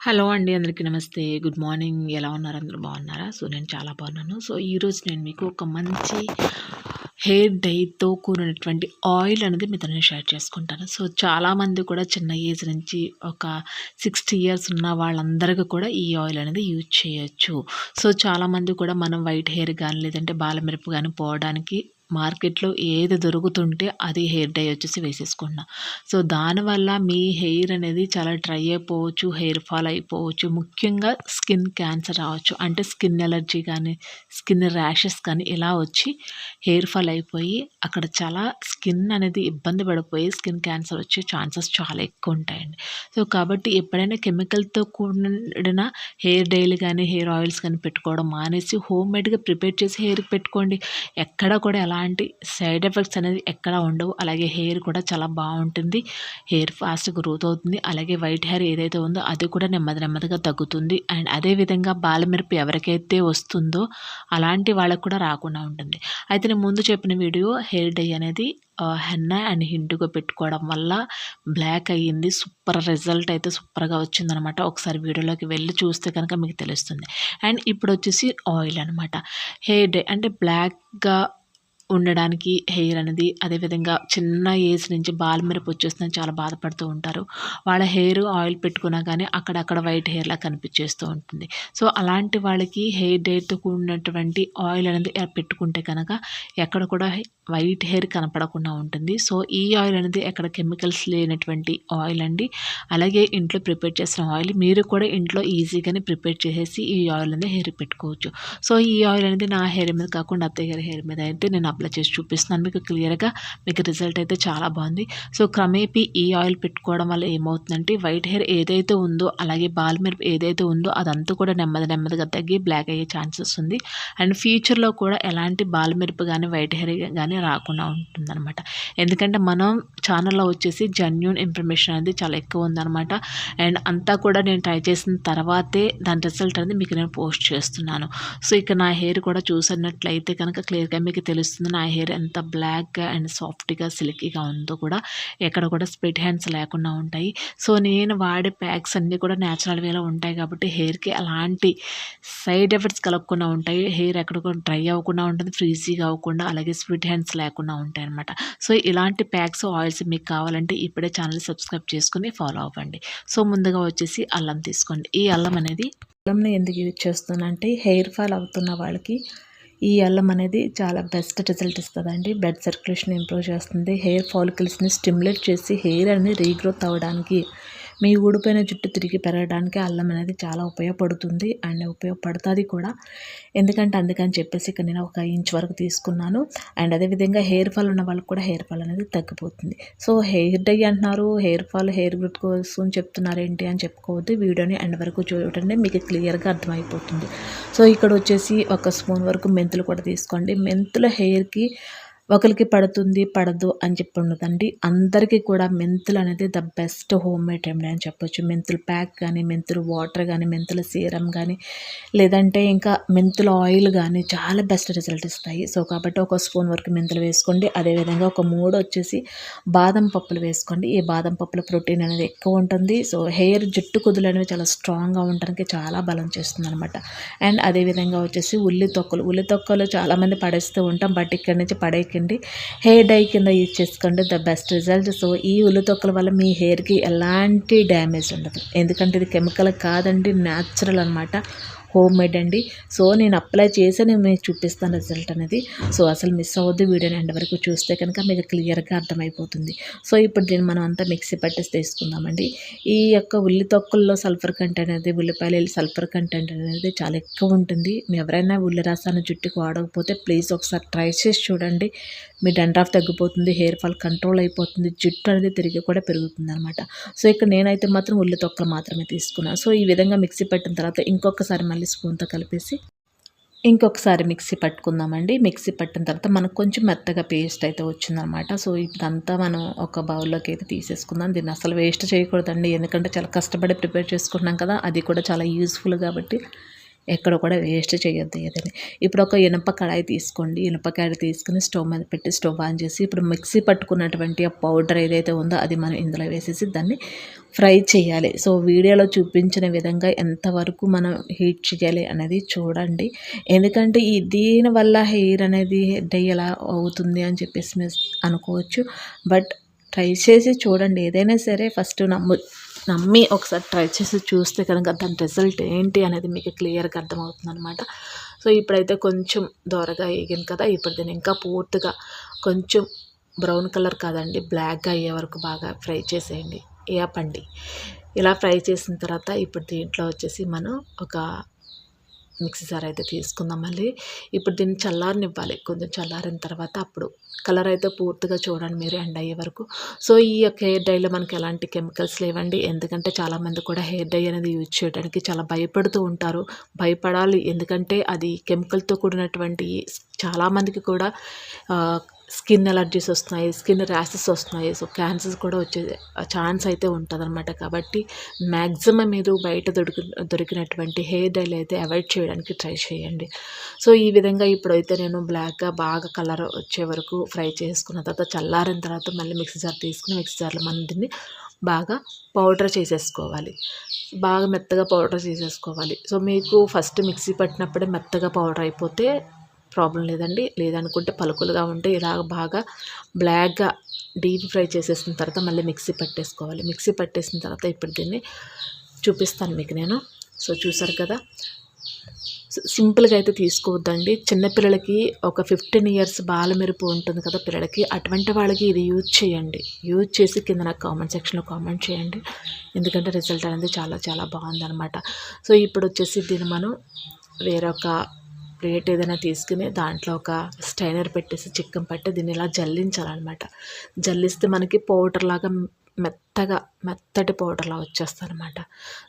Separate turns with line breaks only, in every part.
Hello అండి. అందరికీ నమస్తే. Good morning. ఎలా ఉన్నారు? అందరూ బాగున్నారా? నేను చాలా బాగున్నాను. ఈరోజు నేను మీకు ఒక మంచి హెయిర్ డైతో కూడినటువంటి ఆయిల్ అనేది మీతో నేను షేర్ చేసుకుంటాను. చాలామంది కూడా చిన్న ఏజ్ నుంచి ఒక 60 ఇయర్స్ ఉన్న వాళ్ళందరికీ కూడా ఈ ఆయిల్ అనేది యూజ్ చేయొచ్చు. చాలామంది కూడా మనం వైట్ హెయిర్ గానీ, లేదంటే బాలమిరప గానీ పోవడానికి మార్కెట్‌లో ఏది దొరుకుతుంటే అది హెయిర్ డై వచ్చేసి వేసేసుకుంటున్నాం. దానివల్ల మీ హెయిర్ అనేది చాలా డ్రై అయిపోవచ్చు, హెయిర్ ఫాల్ అయిపోవచ్చు. ముఖ్యంగా స్కిన్ క్యాన్సర్ రావచ్చు. అంటే స్కిన్ ఎలర్జీ కానీ, స్కిన్ ర్యాషెస్ కానీ ఇలా వచ్చి హెయిర్ ఫాల్ అయిపోయి అక్కడ చాలా స్కిన్ అనేది ఇబ్బంది పడిపోయి స్కిన్ క్యాన్సర్ వచ్చే ఛాన్సెస్ చాలా ఎక్కువ ఉంటాయండి. కాబట్టి ఎప్పుడైనా కెమికల్‌తో కూడిన హెయిర్ డైలు కానీ, హెయిర్ ఆయిల్స్ కానీ పెట్టుకోవడం మానేసి హోమ్‌మేడ్‌గా ప్రిపేర్ చేసి హెయిర్‌కి పెట్టుకోండి. ఎక్కడ కూడా ఎలాంటి సైడ్ ఎఫెక్ట్స్ అనేది ఎక్కడా ఉండవు. అలాగే హెయిర్ కూడా చాలా బాగుంటుంది. హెయిర్ ఫాస్ట్ గ్రోత్ అవుతుంది. అలాగే వైట్ హెయిర్ ఏదైతే ఉందో అది కూడా నెమ్మదిగా తగ్గుతుంది. అండ్ అదేవిధంగా బాలమిరప ఎవరికైతే వస్తుందో అలాంటి వాళ్ళకి కూడా రాకుండా ఉంటుంది. అయితే నేను ముందు చెప్పిన వీడియో హెయిర్ డై అనేది హెన్నా అండ్ హిండుగా పెట్టుకోవడం వల్ల బ్లాక్ అయ్యింది. సూపర్ రిజల్ట్ అయితే సూపర్‌గా వచ్చిందనమాట. ఒకసారి వీడియోలోకి వెళ్ళి చూస్తే కనుక మీకు తెలుస్తుంది. అండ్ ఇప్పుడు వచ్చేసి ఆయిల్ అనమాట. హెయిర్ డై అంటే బ్లాక్‌గా ఉండడానికి హెయిర్ అనేది, అదేవిధంగా చిన్న ఏజ్ నుంచి బాలమిరప వచ్చేస్తుందని చాలా బాధపడుతూ ఉంటారు. వాళ్ళ హెయిర్ ఆయిల్ పెట్టుకున్నా కానీ అక్కడక్కడ వైట్ హెయిర్‌లా కనిపించేస్తూ ఉంటుంది. అలాంటి వాళ్ళకి హెయిర్ డైతో కూడినటువంటి ఆయిల్ అనేది పెట్టుకుంటే కనుక ఎక్కడ కూడా వైట్ హెయిర్ కనపడకుండా ఉంటుంది. ఈ ఆయిల్ అనేది ఎక్కడ కెమికల్స్ లేనటువంటి ఆయిల్ అండి. అలాగే ఇంట్లో ప్రిపేర్ చేసిన ఆయిల్ మీరు కూడా ఇంట్లో ఈజీగానే ప్రిపేర్ చేసేసి ఈ ఆయిల్ అనేది హెయిర్‌కి పెట్టుకోవచ్చు. ఈ ఆయిల్ అనేది నా హెయిర్ మీద కాకుండా అత్తయ్య గారి హెయిర్ మీద అయితే నేను అప్లై చేసి చూపిస్తున్నాను మీకు క్లియర్‌గా. మీకు రిజల్ట్ అయితే చాలా బాగుంది. క్రమేపీ ఈ ఆయిల్ పెట్టుకోవడం వల్ల ఏమవుతుందంటే వైట్ హెయిర్ ఏదైతే ఉందో, అలాగే బాలమిరప ఏదైతే ఉందో అదంతా కూడా నెమ్మదిగా తగ్గి బ్లాక్ అయ్యే ఛాన్సెస్ ఉంది. అండ్ ఫ్యూచర్‌లో కూడా ఎలాంటి బాలమిరప కానీ, వైట్ హెయిర్ కానీ రాకుండా ఉంటుందన్నమాట. ఎందుకంటే మనం ఛానల్‌లో వచ్చేసి జెన్యూన్ ఇన్ఫర్మేషన్ అనేది చాలా ఎక్కువ ఉందన్నమాట. అండ్ అంతా కూడా నేను ట్రై చేసిన తర్వాతే దాని రిజల్ట్ అనేది మీకు నేను పోస్ట్ చేస్తున్నాను. ఇక నా హెయిర్ కూడా చూసినట్లయితే కనుక క్లియర్‌గా మీకు తెలుస్తుంది నా హెయిర్ ఎంత బ్లాక్‌గా అండ్ సాఫ్ట్‌గా, సిల్కీగా ఉందో కూడా. ఎక్కడ కూడా స్ప్లిట్ హ్యాండ్స్ లేకుండా ఉంటాయి. నేను వాడే ప్యాక్స్ అన్నీ కూడా న్యాచురల్ వేలో ఉంటాయి కాబట్టి హెయిర్‌కి ఎలాంటి సైడ్ ఎఫెక్ట్స్ కలగకుండా ఉంటాయి. హెయిర్ ఎక్కడ కూడా డ్రై అవ్వకుండా ఉంటుంది, ఫ్రీజీగా అవ్వకుండా, అలాగే స్ప్లిట్ హ్యాండ్స్ లేకుండా ఉంటాయన్నమాట. ఇలాంటి ప్యాక్స్, ఆయిల్స్ మీకు కావాలంటే ఇప్పుడే ఛానల్ సబ్స్క్రైబ్ చేసుకుని ఫాలో అవ్వండి. ముందుగా వచ్చేసి అల్లం తీసుకోండి. ఈ అల్లం అనేది అల్లంని ఎందుకు యూజ్ చేస్తున్నా అంటే హెయిర్ ఫాల్ అవుతున్న వాళ్ళకి ఈ అల్లం అనేది చాలా బెస్ట్ రిజల్ట్ ఇస్తుందండి. బ్లడ్ సర్క్యులేషన్ ఇంప్రూవ్ చేస్తుంది. హెయిర్ ఫాలికల్స్ని స్టిమ్యులేట్ చేసి హెయిర్ అనేది రీగ్రోత్ అవ్వడానికి, మీ ఊడిపోయిన జుట్టు తిరిగి పెరగడానికి అల్లం అనేది చాలా ఉపయోగపడుతుంది అండ్ ఉపయోగపడుతుంది కూడా. అందుకని చెప్పేసి ఇక్కడ నేను 1 ఇంచ్ వరకు తీసుకున్నాను. అండ్ అదేవిధంగా హెయిర్ ఫాల్ ఉన్న వాళ్ళకి కూడా హెయిర్ ఫాల్ అనేది తగ్గిపోతుంది. హెయిర్ డై అంటున్నారు, హెయిర్ ఫాల్, హెయిర్ గ్రోత్ కోసం చెప్తున్నారు ఏంటి అని చెప్పుకోవద్దు. వీడియోని ఎండ్ వరకు చూడండి, మీకు క్లియర్గా అర్థమైపోతుంది. ఇక్కడ వచ్చేసి 1 స్పూన్ వరకు మెంతులు కూడా తీసుకోండి. మెంతుల హెయిర్కి ఒకరికి పడుతుంది, పడదు అని చెప్పి ఉండదండి. అందరికీ కూడా మెంతులు అనేది the best home made remedy అని చెప్పొచ్చు. మెంతులు ప్యాక్ కానీ, మెంతులు వాటర్ కానీ, మెంతుల సీరం కానీ, లేదంటే ఇంకా మెంతుల ఆయిల్ కానీ చాలా బెస్ట్ రిజల్ట్ ఇస్తాయి. కాబట్టి 1 స్పూన్ వరకు మెంతులు వేసుకోండి. అదేవిధంగా ఒక 3 వచ్చేసి బాదం పప్పులు వేసుకోండి. ఈ బాదం పప్పుల ప్రోటీన్ అనేది ఎక్కువ ఉంటుంది. హెయిర్ జుట్టు కుదులు అనేవి చాలా స్ట్రాంగ్గా ఉండడానికి చాలా బలం చేస్తుంది అనమాట. అండ్ అదేవిధంగా వచ్చేసి ఉల్లి తొక్కలు చాలామంది పడేస్తూ ఉంటాం, బట్ ఇక్కడ నుంచి పడేయకండి. హెయిర్ డై కింద యూజ్ చేసుకోండి, ద బెస్ట్ రిజల్ట్. ఈ ఉల్లి తొక్కల వల్ల మీ హెయిర్కి ఎలాంటి డ్యామేజ్ ఉండదు. ఎందుకంటే ఇది కెమికల్ కాదండి, న్యాచురల్ అనమాట, హోమ్ మేడ్ అండి. నేను అప్లై చేసి నేను మీకు చూపిస్తాను రిజల్ట్ అనేది. అసలు మిస్ అవ్వద్దు, వీడియోని ఎండ్ వరకు చూస్తే కనుక మీకు క్లియర్గా అర్థమైపోతుంది. ఇప్పుడు దీన్ని మనం అంతా మిక్సీ పట్టేసి తీసుకుందామండి. ఈ యొక్క ఉల్లి తొక్కల్లో సల్ఫర్ కంటెంట్ అనేది, ఉల్లిపాయలు సల్ఫర్ కంటెంట్ అనేది చాలా ఎక్కువ ఉంటుంది. ఎవరైనా ఉల్లి రసాన్ని జుట్టుకు వాడకపోతే ప్లీజ్ ఒకసారి ట్రై చేసి చూడండి. మీ డండ్రాఫ్ తగ్గిపోతుంది, హెయిర్ ఫాల్ కంట్రోల్ అయిపోతుంది, జుట్టు అనేది తిరిగి కూడా పెరుగుతుంది అనమాట. ఇక్కడ నేనైతే మాత్రం ఉల్లి తొక్కలు మాత్రమే తీసుకున్నాను. ఈ విధంగా మిక్సీ పట్టిన తర్వాత ఇంకొకసారి మళ్ళీ స్పూన్తో కలిపేసి ఇంకొకసారి మిక్సీ పట్టుకుందామండి. మిక్సీ పట్టిన తర్వాత మనకు కొంచెం మెత్తగా పేస్ట్ అయితే వచ్చిందనమాట. ఇదంతా మనం ఒక బౌల్లోకి అయితే తీసేసుకుందాం. దీన్ని అసలు వేస్ట్ చేయకూడదండి, ఎందుకంటే చాలా కష్టపడి ప్రిపేర్ చేసుకుంటున్నాం కదా, అది కూడా చాలా యూజ్ఫుల్ కాబట్టి ఎక్కడ కూడా వేస్ట్ చేయొద్దు ఏదని. ఇప్పుడు ఒక ఇనప కడాయి తీసుకోండి. ఇనప కడాయి తీసుకొని స్టవ్ మీద పెట్టి స్టవ్ ఆన్ చేసి ఇప్పుడు మిక్సీ పట్టుకున్నటువంటి ఆ పౌడర్ ఏదైతే ఉందో అది మనం ఇందులో వేసేసి దాన్ని ఫ్రై చేయాలి. సో వీడియోలో చూపించిన విధంగా ఎంతవరకు మనం హీట్ చేయాలి అనేది చూడండి. ఎందుకంటే దీనివల్ల హెయిర్ అనేది డై ఎలా అవుతుంది అని చెప్పేసి మీరు అనుకోవచ్చు. బట్ ట్రై చేసి చూడండి. ఏదైనా సరే ఫస్ట్ నమ్మి ఒకసారి ట్రై చేసి చూస్తే కనుక దాని రిజల్ట్ ఏంటి అనేది మీకు క్లియర్గా అర్థమవుతుందనమాట. సో ఇప్పుడైతే కొంచెం దోరగా వేగింది కదా, ఇప్పుడు దీన్ని ఇంకా పూర్తిగా కొంచెం బ్రౌన్ కలర్ కాదండి, బ్లాక్గా అయ్యే వరకు బాగా ఫ్రై చేసేయండి. ఏపండి. ఇలా ఫ్రై చేసిన తర్వాత ఇప్పుడు దీంట్లో వచ్చేసి మనం ఒక మిక్సీ జార్ అయితే తీసుకుందాం. మళ్ళీ ఇప్పుడు దీన్ని చల్లారనివ్వాలి. కొంచెం చల్లారిన తర్వాత అప్పుడు కలర్ అయితే పూర్తిగా చూడండి మీరు ఎండ్ అయ్యే వరకు. సో ఈ యొక్క హెయిర్ డైలో మనకి ఎలాంటి కెమికల్స్ లేవండి. ఎందుకంటే చాలామంది కూడా హెయిర్ డై అనేది యూజ్ చేయడానికి చాలా భయపడుతూ ఉంటారు. భయపడాలి, ఎందుకంటే అది కెమికల్తో కూడినటువంటి చాలామందికి కూడా స్కిన్ ఎలర్జీస్ వస్తున్నాయి, స్కిన్ ర్యాషెస్ వస్తున్నాయి. సో క్యాన్సర్స్ కూడా వచ్చే ఛాన్స్ అయితే ఉంటుందన్నమాట. కాబట్టి మ్యాక్సిమం మీరు బయట దొరికినటువంటి హెయిర్ డైలు అయితే అవాయిడ్ చేయడానికి ట్రై చేయండి. సో ఈ విధంగా ఇప్పుడైతే నేను బ్లాక్గా బాగా కలర్ వచ్చే వరకు ఫ్రై చేసుకున్న తర్వాత చల్లారిన తర్వాత మళ్ళీ మిక్సీ జార్ తీసుకుని మిక్సీ జార్లో మనం దీన్ని బాగా పౌడర్ చేసేసుకోవాలి. బాగా మెత్తగా పౌడర్ చేసేసుకోవాలి. సో మీకు ఫస్ట్ మిక్సీ పట్టినప్పుడే మెత్తగా పౌడర్ అయిపోతే ప్రాబ్లం లేదండి. లేదనుకుంటే పలుకులుగా ఉంటే ఇలాగ బాగా బ్లాక్గా డీప్ ఫ్రై చేసేసిన తర్వాత మళ్ళీ మిక్సీ పట్టేసుకోవాలి. మిక్సీ పట్టేసిన తర్వాత ఇప్పుడు దీన్ని చూపిస్తాను మీకు నేను. సో చూసారు కదా, సింపుల్గా అయితే తీసుకోవద్దండి. చిన్నపిల్లలకి ఒక 15 ఇయర్స్ బాలమెరుపు ఉంటుంది కదా పిల్లలకి, అటువంటి వాళ్ళకి ఇది యూజ్ చేయండి. యూజ్ చేసి కింద నాకు కామెంట్ సెక్షన్లో కామెంట్ చేయండి. ఎందుకంటే రిజల్ట్ అనేది చాలా చాలా బాగుందన్నమాట. సో ఇప్పుడు వచ్చేసి దీన్ని మనం వేరొక ప్లేట్ ఏదైనా తీసుకుని దాంట్లో ఒక స్టైనర్ పెట్టేసి చిక్కం పట్టి దీన్ని ఇలా జల్లించాలన్నమాట. జల్లిస్తే మనకి పౌడర్ లాగా మెత్తటి పౌడర్లా వచ్చేస్తుంది అనమాట.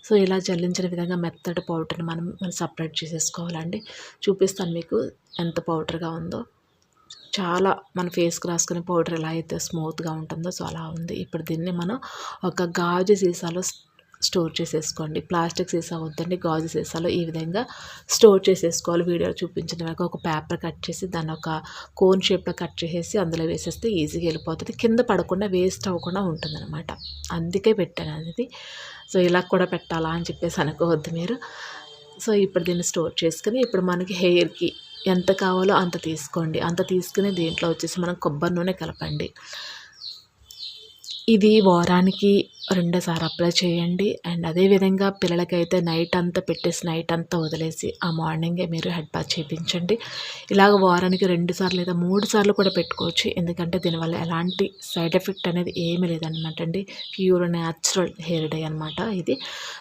సో ఇలా జల్లించిన విధంగా మెత్తటి పౌడర్ని మనం సపరేట్ చేసేసుకోవాలండి. చూపిస్తాను మీకు ఎంత పౌడర్గా ఉందో. చాలా మన ఫేస్కి రాసుకునే పౌడర్ ఎలా అయితే స్మూత్గా ఉంటుందో సో అలా ఉంది. ఇప్పుడు దీన్ని మనం ఒక గాజు సీసాలో స్టోర్ చేసేసుకోండి. ప్లాస్టిక్ సీసా వద్దండి, గాజు సీసాలో ఈ విధంగా స్టోర్ చేసేసుకోవాలి. వీడియోలో చూపించిన విధంగా ఒక పేపర్ కట్ చేసి దాన్ని ఒక కోన్ షేప్లో కట్ చేసేసి అందులో వేసేస్తే ఈజీగా వెళ్ళిపోతుంది. కింద పడకుండా వేస్ట్ అవ్వకుండా ఉంటుందన్నమాట. అందుకే పెట్టాను అనేది. సో ఇలా కూడా పెట్టాలా అని చెప్పేసి అనుకోవద్దు మీరు. సో ఇప్పుడు దీన్ని స్టోర్ చేసుకుని ఇప్పుడు మనకి హెయిర్కి ఎంత కావాలో అంత తీసుకోండి. అంత తీసుకుని దీంట్లో వచ్చేసి మనం కొబ్బరి నూనె కలపండి. ఇది వారానికి 2 సార్లు అప్లై చేయండి. అండ్ అదేవిధంగా పిల్లలకైతే నైట్ అంతా పెట్టేసి నైట్ అంతా వదిలేసి ఆ మార్నింగే మీరు హెడ్ బాత్ చేయించండి. ఇలాగ వారానికి 2 సార్లు లేదా 3 సార్లు కూడా పెట్టుకోవచ్చు. ఎందుకంటే దీనివల్ల ఎలాంటి సైడ్ ఎఫెక్ట్ అనేది ఏమీ లేదనమాట అండి. ప్యూర్ న్యాచురల్ హెయిర్ డై అనమాట ఇది.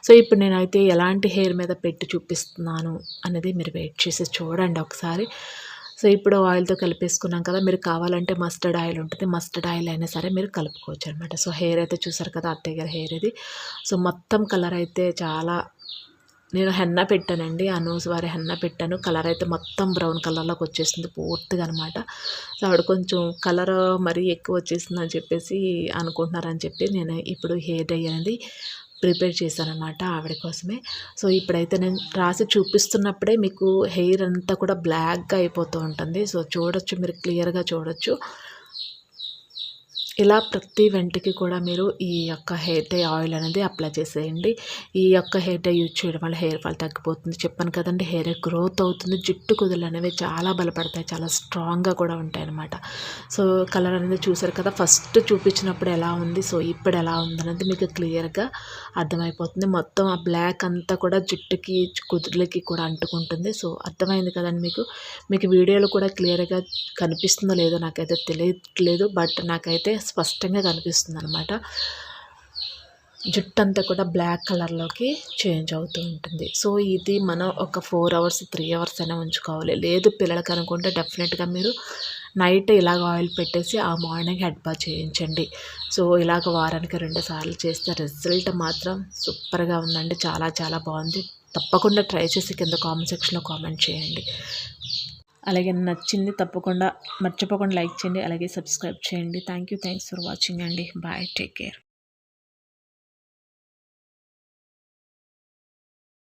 సో ఇప్పుడు నేనైతే ఎలాంటి హెయిర్ మీద పెట్టి చూపిస్తున్నాను అనేది మీరు వెయిట్ చేసి చూడండి ఒకసారి. సో ఇప్పుడు ఆయిల్తో కలిపేసుకున్నాం కదా, మీరు కావాలంటే మస్టర్డ్ ఆయిల్ ఉంటుంది, మస్టర్డ్ ఆయిల్ అయినా సరే మీరు కలుపుకోవచ్చు అనమాట. సో హెయిర్ అయితే చూసారు కదా, అత్తయ్య గారి హెయిర్ ఇది. సో మొత్తం కలర్ అయితే చాలా, నేను హెన్నా పెట్టానండి, అనూస్ వారి హెన్నా పెట్టాను. కలర్ అయితే మొత్తం బ్రౌన్ కలర్లోకి వచ్చేసింది పూర్తిగా అనమాట. సో ఆవిడ కొంచెం కలర్ మరీ ఎక్కువ వచ్చేసిందని చెప్పేసి అనుకుంటున్నారని చెప్పి నేను ఇప్పుడు హెయిర్ డై అనేది ప్రిపేర్ చేశానమాట ఆవిడ కోసమే. సో ఇప్పుడైతే నేను రాసి చూపిస్తున్నప్పుడే మీకు హెయిర్ అంతా కూడా బ్లాక్గా అయిపోతూ ఉంటుంది. సో చూడొచ్చు, మీరు క్లియర్గా చూడొచ్చు. ఇలా ప్రతి వెంటికి కూడా మీరు ఈ యొక్క హెయిర్ డై ఆయిల్ అనేది అప్లై చేసేయండి. ఈ యొక్క హెయిర్ డై యూజ్ చేయడం వల్ల హెయిర్ ఫాల్ తగ్గిపోతుంది. చెప్పాను కదండి, హెయిర్ గ్రోత్ అవుతుంది. జుట్టు కుదులు అనేవి చాలా బలపడతాయి, చాలా స్ట్రాంగ్గా కూడా ఉంటాయి అన్నమాట. సో కలర్ అనేది చూసారు కదా, ఫస్ట్ చూపించినప్పుడు ఎలా ఉంది, సో ఇప్పుడు ఎలా ఉందనేది మీకు క్లియర్గా అర్థమైపోతుంది. మొత్తం ఆ బ్లాక్ అంతా కూడా జుట్టుకి కుదులకి కూడా అంటుకుంటుంది. సో అర్థమైంది కదండి మీకు వీడియోలో కూడా క్లియర్గా కనిపిస్తుందో లేదో నాకైతే తెలియట్లేదు, బట్ నాకైతే స్పష్టంగా కనిపిస్తుంది అనమాట. జుట్టు అంతా కూడా బ్లాక్ కలర్లోకి చేంజ్ అవుతూ ఉంటుంది. సో ఇది మనం ఒక 4 అవర్స్ 3 అవర్స్ అయినా ఉంచుకోవాలి. లేదు పిల్లలకి అనుకుంటే డెఫినెట్గా మీరు నైట్ ఇలాగ ఆయిల్ పెట్టేసి ఆ మార్నింగ్ హెడ్ బాత్ చేయించండి. సో ఇలాగ వారానికి 2 సార్లు చేస్తే రిజల్ట్ మాత్రం సూపర్గా ఉందండి. చాలా చాలా బాగుంది. తప్పకుండా ట్రై చేసి కింద కామెంట్ సెక్షన్లో కామెంట్ చేయండి. అలాగే నచ్చింది తప్పకుండా మర్చిపోకుండా లైక్ చేయండి, అలాగే సబ్స్క్రైబ్ చేయండి. థ్యాంక్స్ ఫర్ వాచింగ్ అండి. Bye, take care.